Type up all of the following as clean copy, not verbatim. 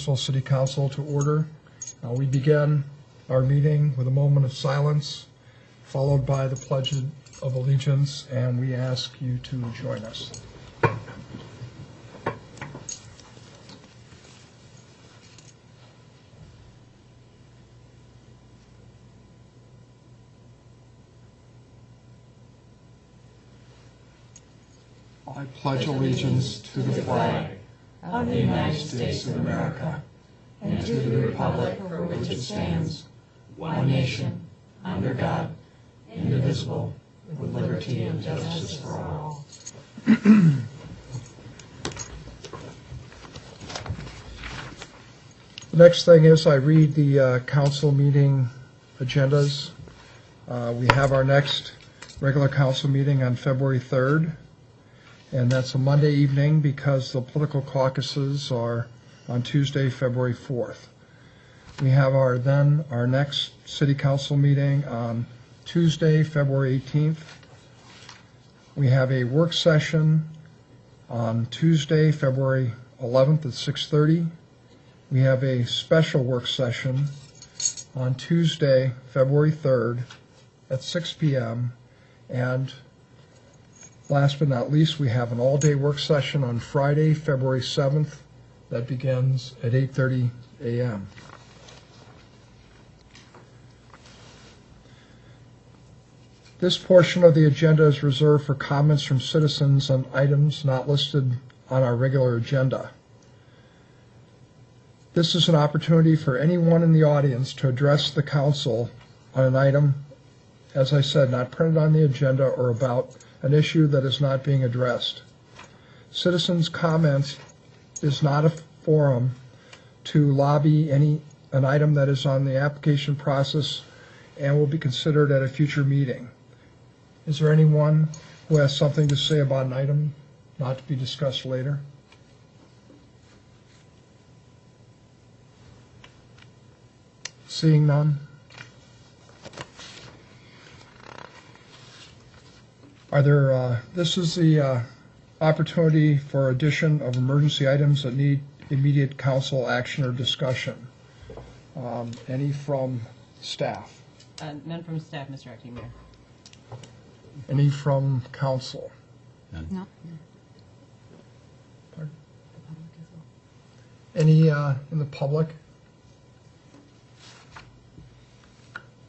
Burnsville City Council to order. We begin our meeting with a moment of silence, followed by the Pledge of Allegiance, and we ask you to join us. I pledge allegiance to the flag of the United States of America and to the republic for which it stands, one nation, under God, indivisible, with liberty and justice for all. The next thing is I read the council meeting agendas. We have our next regular council meeting on February 3rd. And that's a Monday evening because the political caucuses are on Tuesday, February 4th. We have our next city council meeting on Tuesday, February 18th. We have a work session on Tuesday, February 11th at 6:30. We have a special work session on Tuesday, February 3rd at 6 p.m. And last but not least, we have an all-day work session on Friday, February 7th, that begins at 8:30 a.m. This portion of the agenda is reserved for comments from citizens on items not listed on our regular agenda. This is an opportunity for anyone in the audience to address the council on an item, as I said, not printed on the agenda or about an issue that is not being addressed. Citizens' comments is not a forum to lobby an item that is on the application process and will be considered at a future meeting. Is there anyone who has something to say about an item not to be discussed later? Seeing none? This is the opportunity for addition of emergency items that need immediate council action or discussion. Any from staff? None from staff, Mr. Acting Mayor. Any from council? None. No. Pardon? Any in the public?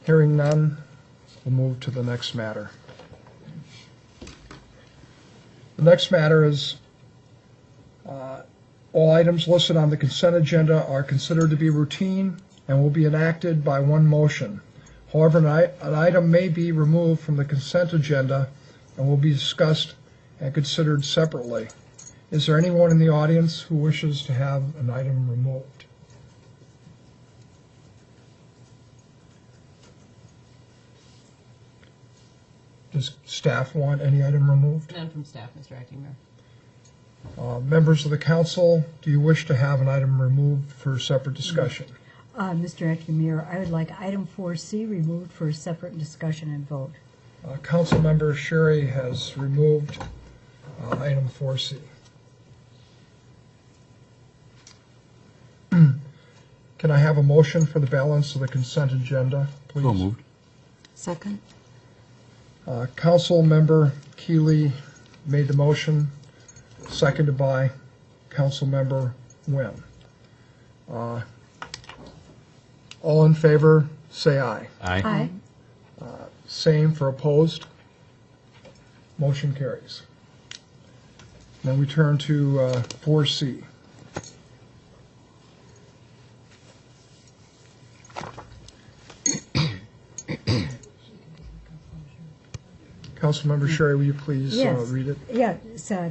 Hearing none, we'll move to the next matter. The next matter is all items listed on the consent agenda are considered to be routine and will be enacted by one motion. However, an item may be removed from the consent agenda and will be discussed and considered separately. Is there anyone in the audience who wishes to have an item removed? Does staff want any item removed? None from staff, Mr. Acting Mayor. Members of the council, do you wish to have an item removed for separate discussion? Mr. Acting Mayor, I would like item 4C removed for separate discussion and vote. Council member Sherry has removed item 4C. Can I have a motion for the balance of the consent agenda, please? So moved. Second. Council member Keeley made the motion, seconded by Council member Nguyen. All in favor, say aye. Aye. Same for opposed. Motion carries. Then we turn to 4C. Councilmember Sherry, will you please read it? Yes,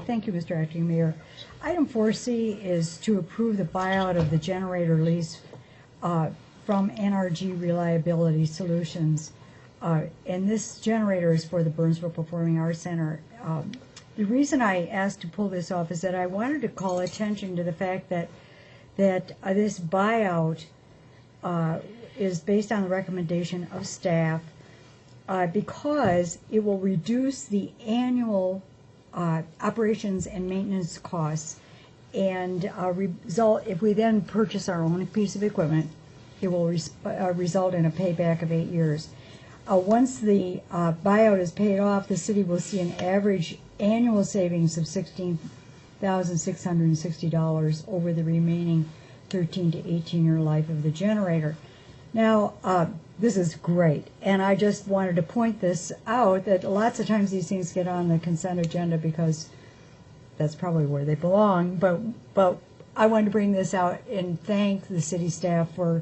thank you, Mr. Acting Mayor. Item 4C is to approve the buyout of the generator lease from NRG Reliability Solutions. And this generator is for the Burnsville Performing Arts Center. The reason I asked to pull this off is that I wanted to call attention to the fact that this buyout is based on the recommendation of staff because it will reduce the annual operations and maintenance costs And result, if we then purchase our own piece of equipment, it will result in a payback of 8 years. Once the buyout is paid off, the city will see an average annual savings of $16,660 over the remaining 13 to 18-year life of the generator. Now, this is great, and I just wanted to point this out, that lots of times these things get on the consent agenda because that's probably where they belong, but I wanted to bring this out and thank the city staff for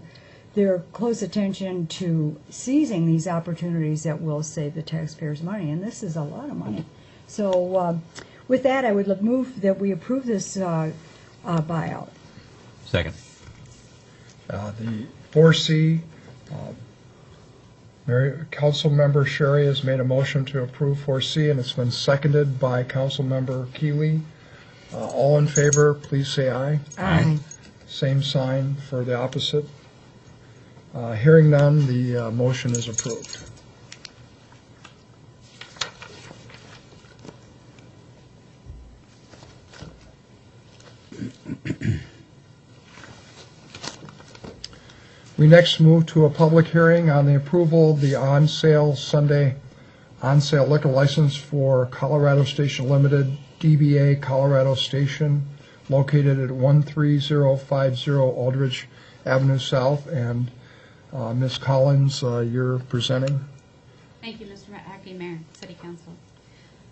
their close attention to seizing these opportunities that will save the taxpayers money, and this is a lot of money. So with that, I would move that we approve this buyout. Second. The 4C, Councilmember Sherry has made a motion to approve 4C, and it's been seconded by Councilmember Keeley. All in favor, please say aye. Aye. Same sign for the opposite. Hearing none, the motion is approved. We next move to a public hearing on the approval of the Sunday on-sale liquor license for Colorado Station Limited, DBA Colorado Station, located at 13050 Aldrich Avenue South. And Ms. Collins, you're presenting. Thank you, Mr. Acting Mayor, City Council.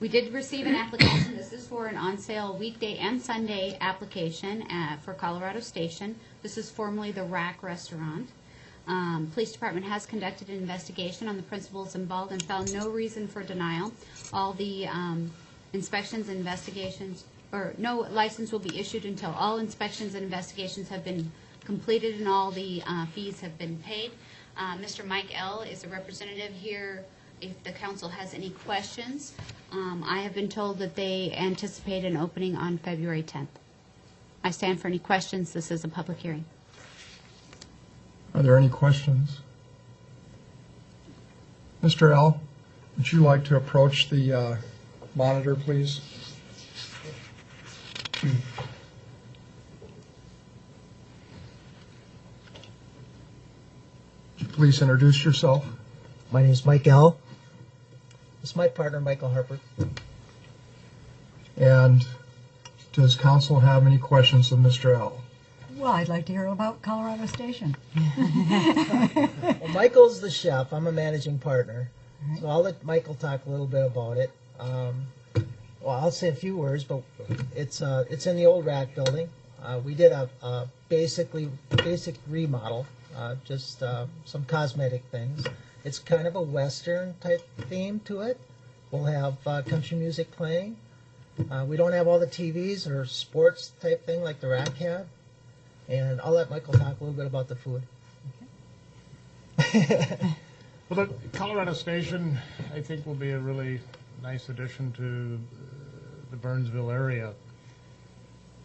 We did receive an application. This is for an on-sale weekday and Sunday application for Colorado Station. This is formerly the Rack Restaurant. Police Department has conducted an investigation on the principals involved and found no reason for denial. All the inspections and investigations, or no license will be issued until all inspections and investigations have been completed and all the fees have been paid. Mr. Mike L. is a representative here if the council has any questions. I have been told that they anticipate an opening on February 10th. I stand for any questions. This is a public hearing. Are there any questions? Mr. L., would you like to approach the monitor, please? Would you please introduce yourself? My name is Mike L. This is my partner, Michael Harper. And does council have any questions of Mr. L.? Well, I'd like to hear about Colorado Station. Well, Michael's the chef. I'm a managing partner. So I'll let Michael talk a little bit about it. Well, I'll say a few words, but it's in the old Rack building. We did a basic remodel, just some cosmetic things. It's kind of a Western type theme to it. We'll have country music playing. We don't have all the TVs or sports type thing like the Rack had. And I'll let Michael talk a little bit about the food. Well, the Colorado Station, I think, will be a really nice addition to the Burnsville area.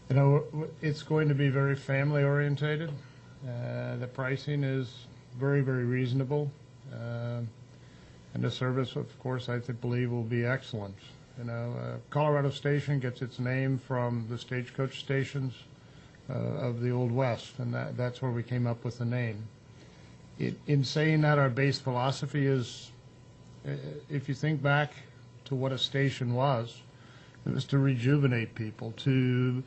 You know, it's going to be very family orientated. The pricing is very, very reasonable. And the service, of course, I believe will be excellent. You know, Colorado Station gets its name from the stagecoach stations of the Old West, and that's where we came up with the name. In saying that, our base philosophy is, if you think back to what a station was, it was to rejuvenate people, to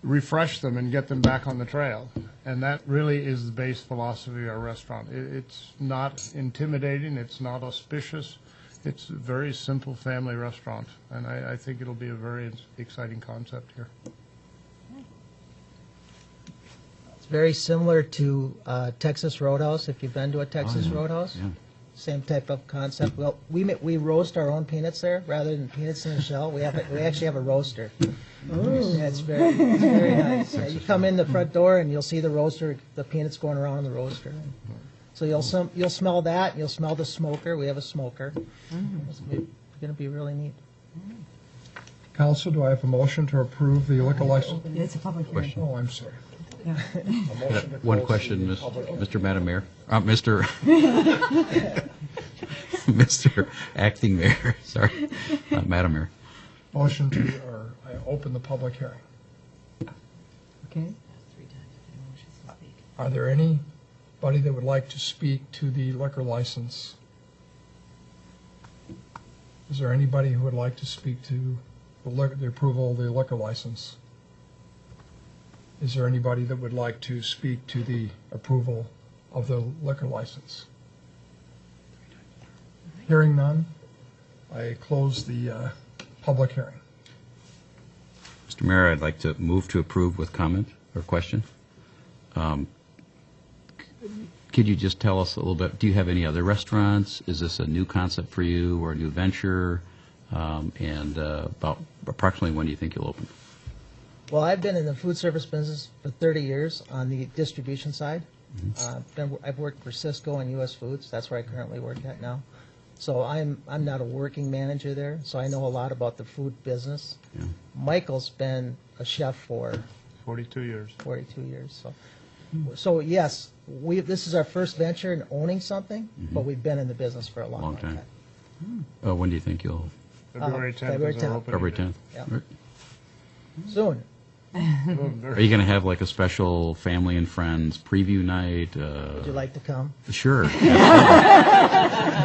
refresh them and get them back on the trail. And that really is the base philosophy of our restaurant. It's not intimidating, it's not auspicious, it's a very simple family restaurant. And I think it'll be a very exciting concept here. It's very similar to Texas Roadhouse, if you've been to a Texas Roadhouse. Yeah. Same type of concept. Well, we roast our own peanuts there rather than peanuts in a shell. We actually have a roaster. Yeah, it's very nice. Yeah, you come in the front door and you'll see the roaster, the peanuts going around in the roaster. So you'll smell that. And you'll smell the smoker. We have a smoker. It's going to be really neat. Council, do I have a motion to approve the liquor license? It's a public hearing. Oh, I'm sorry. Yeah. A motion to One close question, the public hearing. Mr. Madam Mayor. Mr. Mr. Acting Mayor. Sorry, Madam Mayor. Motion to, or I open the public hearing. Okay. Are there anybody that would like to speak to the liquor license? Is there anybody who would like to speak to the approval of the liquor license? Is there anybody that would like to speak to the approval of the liquor license? Hearing none, I close the public hearing. Mr. Mayor, I'd like to move to approve with comment or question. Could you just tell us a little bit, do you have any other restaurants? Is this a new concept for you or a new venture? And about approximately when do you think you'll open? Well, I've been in the food service business for 30 years on the distribution side. I've worked for Cisco and U.S. Foods. That's where I currently work at now. So I'm not a working manager there, so I know a lot about the food business. Yeah. Michael's been a chef for 42 years. 42 years. So yes, this is our first venture in owning something, but we've been in the business for a long, Long long time. time. When do you think you'll, February 10th February is our 10th. opening. February 10th? Yeah. Right. Soon. Are you going to have like a special family and friends preview night? Would you like to come? Sure.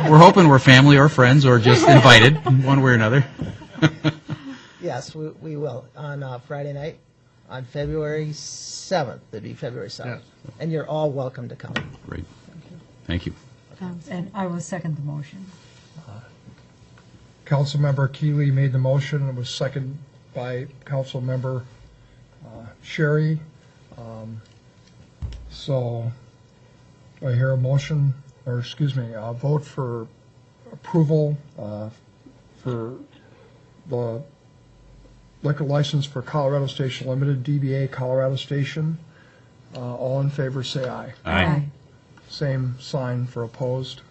We're hoping we're family or friends or just invited, one way or another. Yes, we will. On Friday night, on February 7th. It'd be February 7th. Yes. And you're all welcome to come. Great. Thank you. And I will second the motion. Councilmember Keeley made the motion, and it was seconded by Councilmember Sherry. So, do I hear a motion, or excuse me, a vote for approval for the liquor license for Colorado Station Limited, DBA Colorado Station? All in favor, say aye. Aye. Same sign for opposed,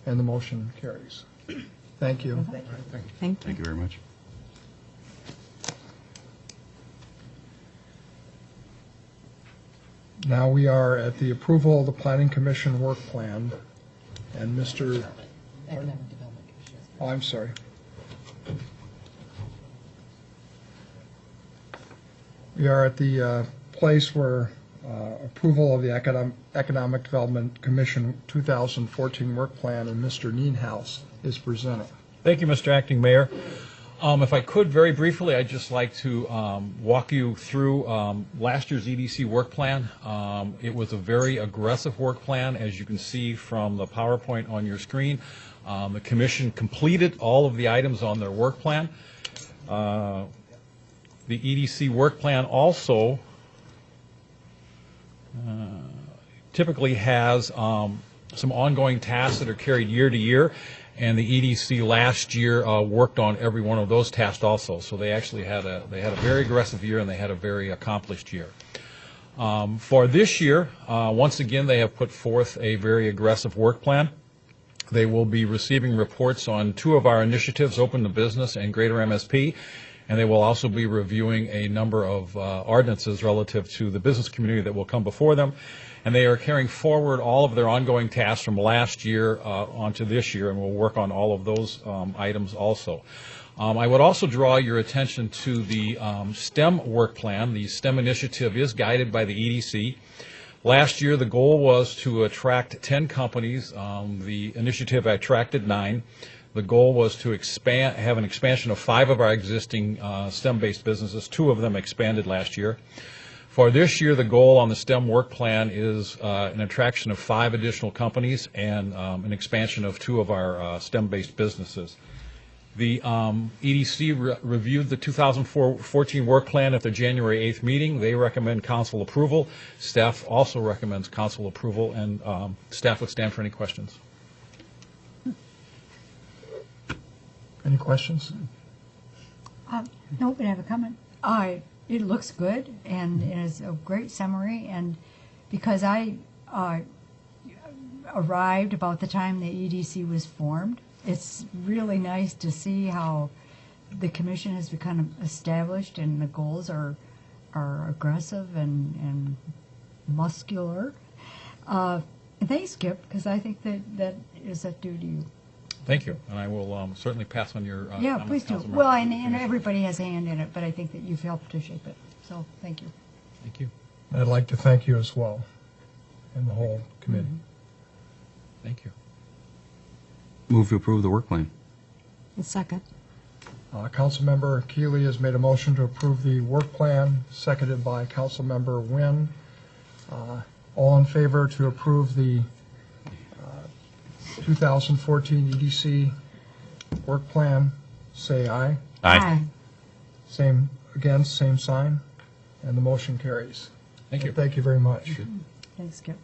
and the motion carries. Thank you. Thank Thank you very much. Now we are at the approval of the Planning Commission work plan, and Mr., Economic Development Commission. oh, I'm sorry. We are at the place where approval of the Economic Development Commission 2014 work plan, and Mr. Nienhaus is presenting. Thank you, Mr. Acting Mayor. If I could, very briefly, I'd just like to walk you through last year's EDC work plan. It was a very aggressive work plan, as you can see from the PowerPoint on your screen. The Commission completed all of the items on their work plan. The EDC work plan also typically has some ongoing tasks that are carried year to year, and the EDC last year worked on every one of those tasks also. So they actually had a very aggressive year, and they had a very accomplished year. For this year, once again, they have put forth a very aggressive work plan. They will be receiving reports on 2 of our initiatives, Open the Business and Greater MSP, and they will also be reviewing a number of ordinances relative to the business community that will come before them. And they are carrying forward all of their ongoing tasks from last year onto this year, and we'll work on all of those items also. I would also draw your attention to the STEM work plan. The STEM initiative is guided by the EDC. Last year, the goal was to attract 10 companies. The initiative attracted 9. The goal was to have an expansion of 5 of our existing STEM-based businesses. 2 of them expanded last year. For this year, the goal on the STEM work plan is an attraction of 5 additional companies and an expansion of 2 of our STEM-based businesses. The EDC reviewed the 2014 work plan at their January 8th meeting. They recommend council approval. Staff also recommends council approval, and staff would stand for any questions. Any questions? No, but I have a comment. It looks good, and it is a great summary, and because I arrived about the time the EDC was formed, it's really nice to see how the commission has become established, and the goals are aggressive and muscular. And thanks, Skip, because I think that is due to you. Thank you, and I will certainly pass on your Yeah, comments, please do. Councilmember. Well, and everybody has a hand in it, but I think that you've helped to shape it. So, thank you. Thank you. And I'd like to thank you as well, and the whole committee. Thank you. Move to approve the work plan. Second. Councilmember Keeley has made a motion to approve the work plan, seconded by Councilmember Nguyen. All in favor to approve the 2014 EDC work plan, say aye. Same, against, same sign, and the motion carries. Thank you. And thank you very much. Thanks, Skip.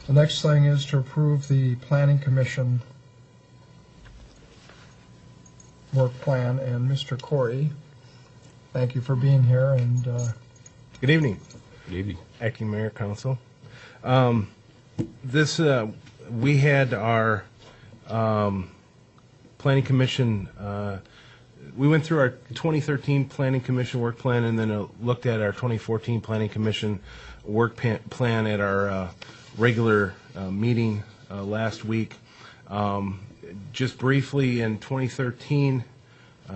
The next thing is to approve the Planning Commission work plan, and Mr. Corey, thank you for being here, and Good evening, Good evening. Acting Mayor, Council. We had our Planning Commission, we went through our 2013 Planning Commission work plan and then looked at our 2014 Planning Commission work plan at our regular meeting last week. Just briefly, in 2013,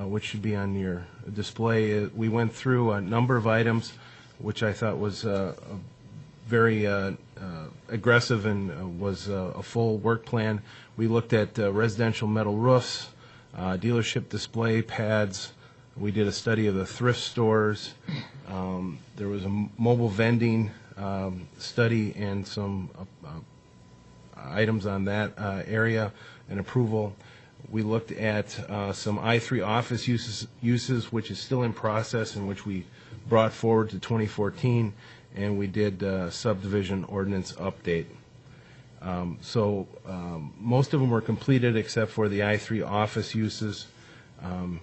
which should be on your display, we went through a number of items which I thought was very aggressive and was a full work plan. We looked at residential metal roofs, dealership display pads. We did a study of the thrift stores. There was a mobile vending study and some items on that area and approval. We looked at some I-3 office uses, which is still in process and which we brought forward to 2014, and we did subdivision ordinance update. Most of them were completed except for the I-3 office uses. And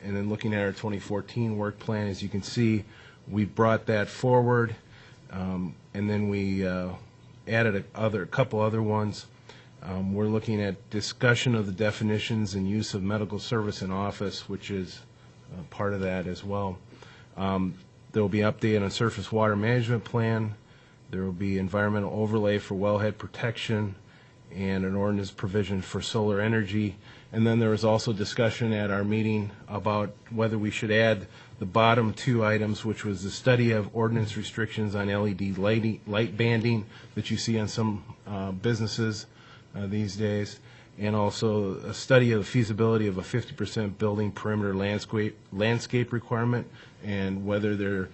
then looking at our 2014 work plan, as you can see, we brought that forward, and then we added a couple other ones. We're looking at discussion of the definitions and use of medical service in office, which is part of that as well. There will be update on surface water management plan. There will be environmental overlay for wellhead protection and an ordinance provision for solar energy. And then there was also discussion at our meeting about whether we should add the bottom two items, which was the study of ordinance restrictions on LED light banding that you see on some businesses these days, and also a study of the feasibility of a 50% building perimeter landscape requirement and whether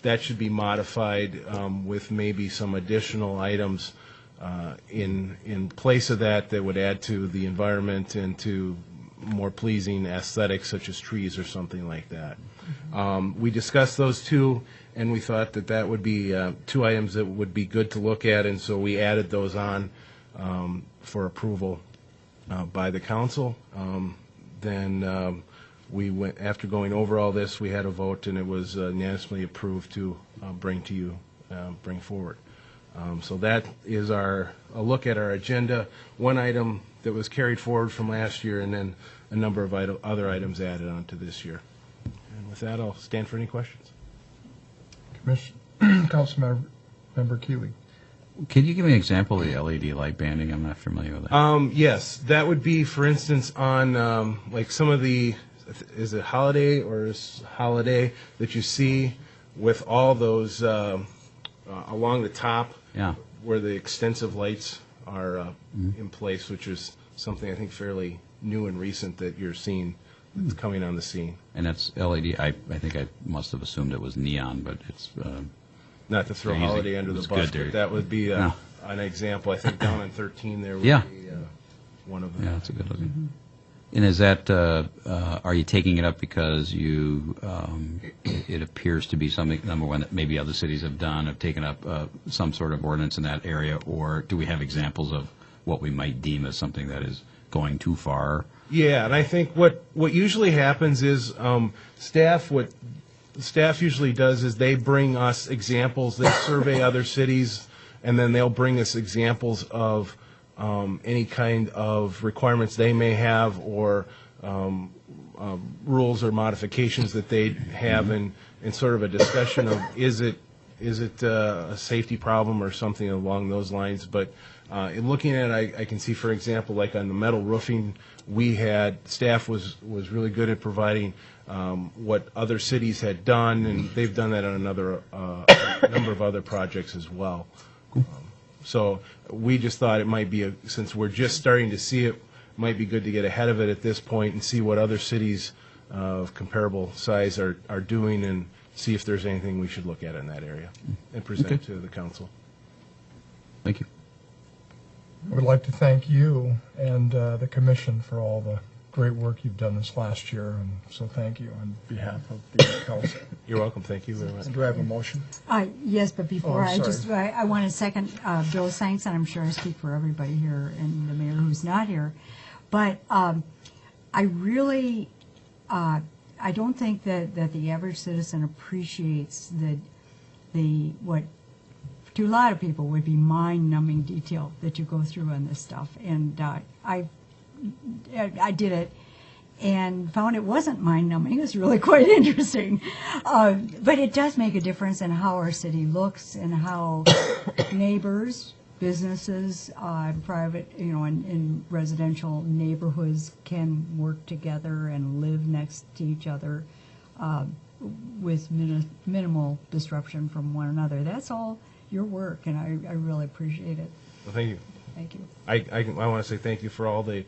that should be modified with maybe some additional items in place of that would add to the environment and to more pleasing aesthetics such as trees or something like that. We discussed those two, and we thought that would be two items that would be good to look at, and so we added those on for approval by the council. Then we went, after going over all this, we had a vote, and it was unanimously approved to bring forward. So that is a look at our agenda. One item that was carried forward from last year, and then a number of other items added on to this year. And with that, I'll stand for any questions. Councilmember Keeley. Can you give me an example of the LED light banding? I'm not familiar with that. Yes, that would be, for instance, on like some of the, is it Holiday or Holiday that you see with all those along the top, Yeah. where the extensive lights are in place, which is something I think fairly new and recent that you're seeing that's coming on the scene. And that's LED. I think I must have assumed it was neon, but it's Not to throw Easy. Holiday under It the was bus, good there. but that would be Yeah. an example. I think down on 13 there would Yeah. be one of them. yeah, it's a good looking. And is that are you taking it up because you it appears to be something, number one, that maybe other cities have taken up some sort of ordinance in that area, or do we have examples of what we might deem as something that is going too far? Yeah, and I think what usually happens is staff usually does is they bring us examples. They survey other cities, and then they'll bring us examples of any kind of requirements they may have or rules or modifications that they have, in sort of a discussion of is it a safety problem or something along those lines. But in looking at it, I can see, for example, like on the metal roofing staff was really good at providing what other cities had done, and they've done that on another number of other projects as well. So we just thought it might be, since we're just starting to see it, might be good to get ahead of it at this point and see what other cities of comparable size are doing, and see if there's anything we should look at in that area and present Okay. to the council. Thank you. I would like to thank you and the commission for all the great work you've done this last year, and so thank you on behalf of the council. You're welcome. Thank you very much. Do I have a motion? Yes, but before, Oh, sorry. I want to second Bill's thanks, and I'm sure I speak for everybody here and the mayor who's not here. But I really, I don't think that the average citizen appreciates what to a lot of people would be mind-numbing detail that you go through on this stuff. And I did it and found it wasn't mind-numbing. It was really quite interesting. But it does make a difference in how our city looks and how neighbors, businesses, private, in residential neighborhoods can work together and live next to each other with minimal disruption from one another. That's all your work, and I really appreciate it. Well, thank you. Thank you. I want to say thank you for all the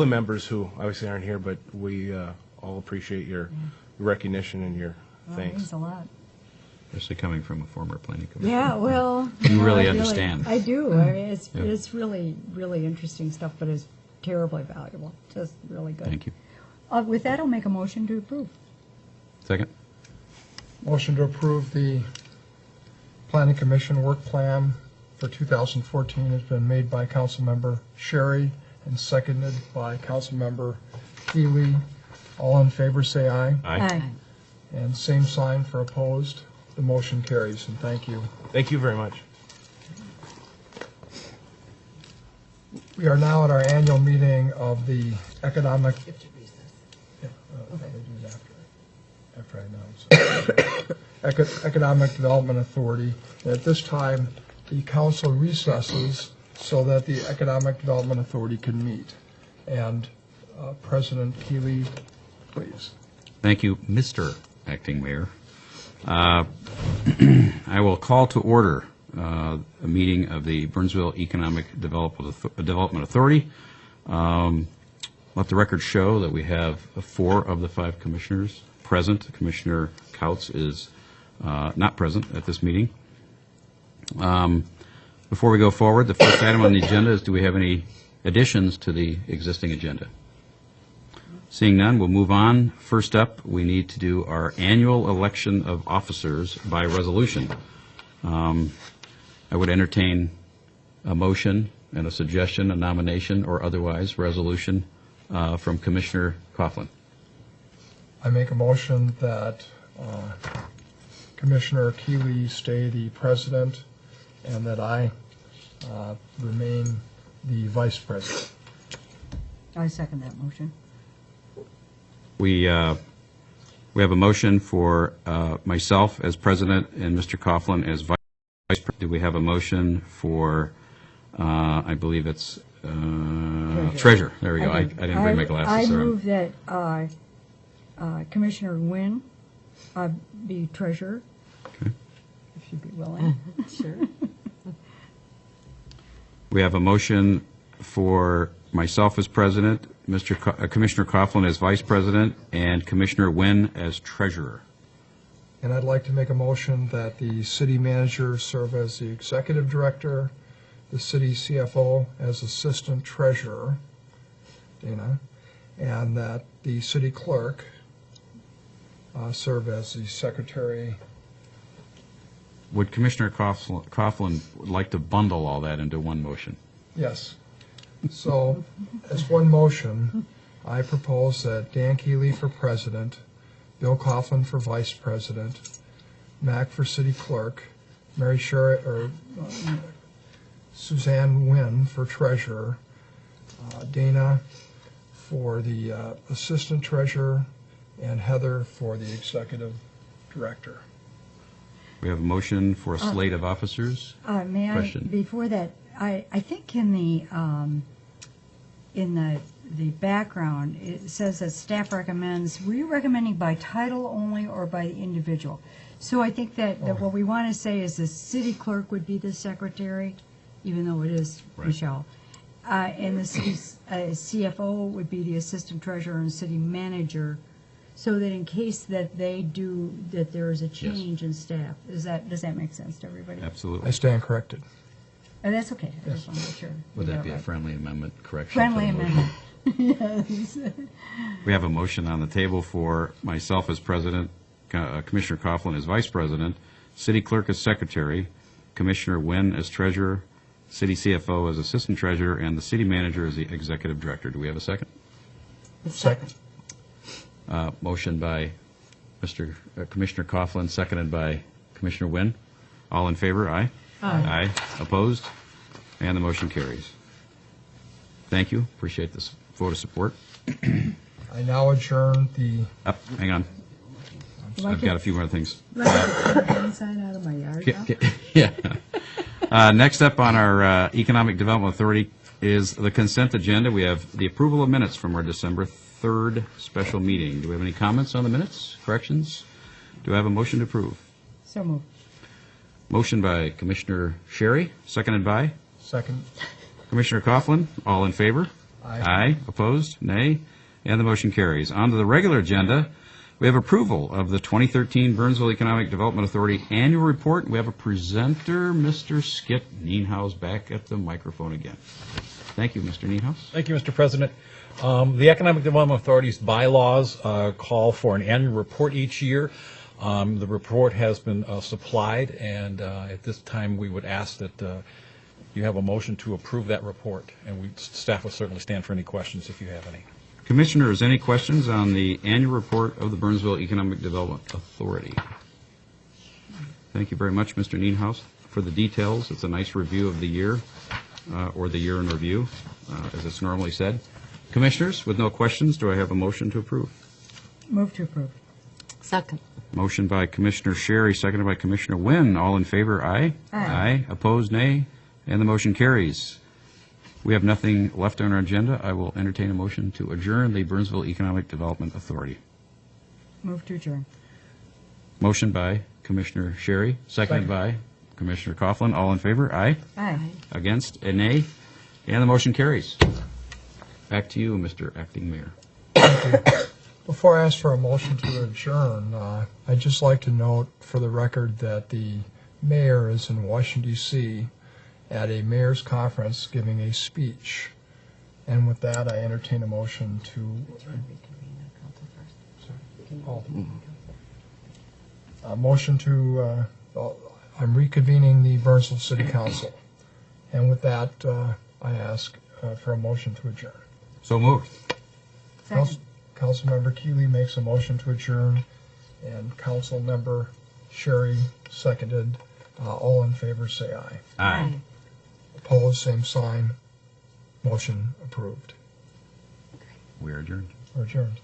members who obviously aren't here, but we all appreciate your recognition and your Well, thanks. Thanks a lot. Especially coming from a former planning commission. Yeah, well. You really I understand. I do. I mean, Yeah. it's really, really interesting stuff, but it's terribly valuable. Just really good. Thank you. With that, I'll make a motion to approve. Second? Motion to approve the planning commission work plan for 2014 has been made by Councilmember Sherry and seconded by Councilmember Healy. All in favor, say aye. Aye. And same sign for opposed. The motion carries, and thank you. Thank you very much. We are now at our annual meeting of the Economic... Yeah, I'll do it after I announce. Economic Development Authority. And at this time, the council recesses so that the Economic Development Authority can meet. And President Keeley, please. Thank you, Mr. Acting Mayor. I will call to order a meeting of the Burnsville Economic Development Authority. Let the record show that we have 4 of the 5 commissioners present. Commissioner Couts is not present at this meeting. Before we go forward, the first item on the agenda is, do we have any additions to the existing agenda? Seeing none, we'll move on. First up, we need to do our annual election of officers by resolution. I would entertain a motion and a suggestion, a nomination, or otherwise resolution from Commissioner Coughlin. I make a motion that Commissioner Keeley stay the president and that I remain the vice president. I second that motion. We have a motion for myself as president and Mr. Coughlin as vice president. Do we have a motion for, I believe it's treasurer? There we go. I didn't bring my glasses. I Sorry. move that Commissioner Nguyen be treasurer, Okay. if you'd be willing. Sure. We have a motion for myself as president, Commissioner Coughlin as vice president, and Commissioner Nguyen as treasurer. And I'd like to make a motion that the city manager serve as the executive director, the city CFO as assistant treasurer, Dana, and that the city clerk serve as the secretary. Would Commissioner Coughlin like to bundle all that into one motion? Yes. So, as one motion, I propose that Dan Keeley for president, Bill Coughlin for vice president, Mac for city clerk, Suzanne Nguyen for treasurer, Dana for the assistant treasurer, and Heather for the executive director. We have a motion for a slate of officers. May I, Question. before that, I think in the the background, it says that staff recommends, were you recommending by title only or by the individual? So I think that what we want to say is the city clerk would be the secretary, even though it is Right. Michelle. And the city's CFO would be the assistant treasurer and city manager, so that in case that there is a change in staff. Does that make sense to everybody? Absolutely. I stand corrected. Oh, that's okay. I just want to make sure. Would we that got be it a right. friendly amendment correction? Friendly to the motion? amendment. Yes. We have a motion on the table for myself as president, Commissioner Coughlin as vice president, city clerk as secretary, Commissioner Wynn as treasurer, city CFO as assistant treasurer, and the city manager as the executive director. Do we have a second? Second. Motion by Commissioner Coughlin, seconded by Commissioner Wynn. All in favor, aye? Aye. Opposed? And the motion carries. Thank you. Appreciate this vote of support. I now adjourn the, Hang on. I've got a few more things. Inside out of my yard now? Yeah. Next up on our Economic Development Authority is the consent agenda. We have the approval of minutes from our December 3rd special meeting. Do we have any comments on the minutes, corrections? Do I have a motion to approve? So moved. Motion by Commissioner Sherry, seconded by second. Commissioner Coughlin. All in favor? Aye. Aye. Opposed? Nay. And the motion carries. On to the regular agenda. We have approval of the 2013 Burnsville Economic Development Authority Annual Report. We have a presenter, Mr. Skip Nienhaus, back at the microphone again. Thank you, Mr. Nienhaus. Thank you, Mr. President. The Economic Development Authority's bylaws call for an annual report each year. The report has been supplied, and at this time, we would ask that you have a motion to approve that report, and staff will certainly stand for any questions if you have any. Commissioners, any questions on the annual report of the Burnsville Economic Development Authority? Thank you very much, Mr. Nienhaus, for the details. It's a nice review of the year, or the year in review, as it's normally said. Commissioners, with no questions, do I have a motion to approve? Move to approve. Second. Motion by Commissioner Sherry, seconded by Commissioner Wynn. All in favor, aye? Aye. Opposed, nay? And the motion carries. We have nothing left on our agenda. I will entertain a motion to adjourn the Burnsville Economic Development Authority. Move to adjourn. Motion by Commissioner Sherry, seconded by Commissioner Coughlin. All in favor, aye? Aye. Against, a nay? And the motion carries. Back to you, Mr. Acting Mayor. Before I ask for a motion to adjourn, I'd just like to note for the record that the mayor is in Washington, D.C. at a mayor's conference giving a speech. And with that, I entertain a motion to, I'm reconvening the Burnsville City Council. And with that, I ask for a motion to adjourn. So moved. Second. Councilmember Keeley makes a motion to adjourn, and Councilmember Sherry seconded. All in favor, say aye. Aye. Opposed, same sign. Motion approved. We are adjourned. Or adjourned.